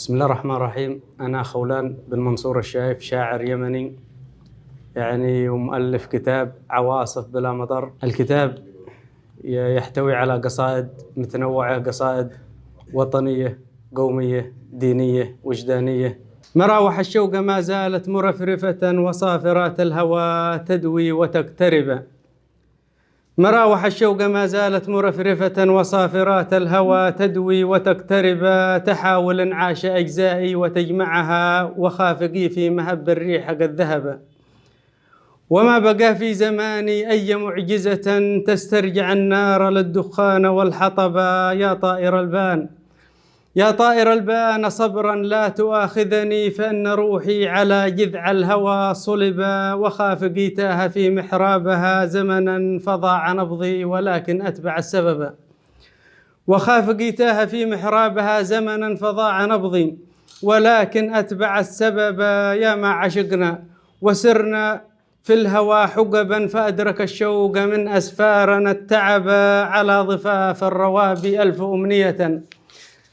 بسم الله الرحمن الرحيم. أنا خولان بن منصور الشايف، شاعر يمني ومؤلف كتاب عواصف بلا مطر. الكتاب يحتوي على قصائد متنوعة، قصائد وطنية، قومية، دينية، وجدانية. مراوح الشوق ما زالت مرفرفة، وصافرات الهوى تدوي وتقترب. مراوح الشوق ما زالت مرفرفة، وصافرات الهوى تدوي وتقترب. تحاول انعاش أجزائي وتجمعها، وخافقي في مهب الريح قد ذهب. وما بقى في زماني أي معجزة تسترجع النار للدخان والحطب. يا طائر البان، يا طائر البان صبرا لا تؤاخذني، فإن روحي على جذع الهوى صلبا. وخافقي تاه في محرابها زمنا فضاع نبضي، ولكن أتبع السبب. وخافقي تاه في محرابها زمنا فضاع نبضي، ولكن أتبع السبب. يا ما عشقنا وسرنا في الهوى حقبا، فأدرك الشوق من أسفارنا التعب. على ضفاف الروابي ألف أمنية،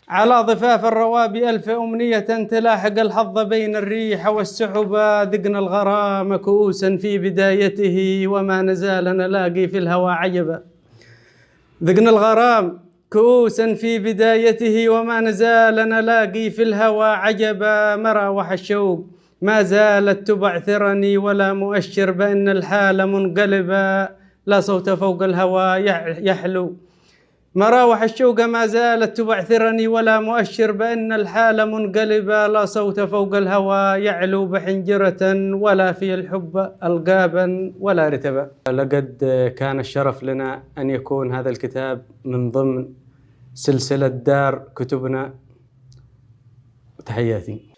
على ضفاف الروابي ألف أمنية، تلاحق الحظ بين الريح والسحب. ذقنا الغرام كؤوسا في بدايته، وما نزال نلاقي في الهوى عجبا. ذقنا الغرام كؤوسا في بدايته، وما نزال نلاقي في الهوى عجبا. مراوح الشوق ما زالت تبعثرني، ولا مؤشر بأن الحال منقلبا. لا صوت فوق الهوى يحلو. مراوح الشوق ما زالت تبعثرني، ولا مؤشر بأن الحال منقلبا. لا صوت فوق الهوى يعلو بحنجرة، ولا في الحب ألقابا ولا رتبا. لقد كان الشرف لنا أن يكون هذا الكتاب من ضمن سلسلة دار كتبنا. تحياتي.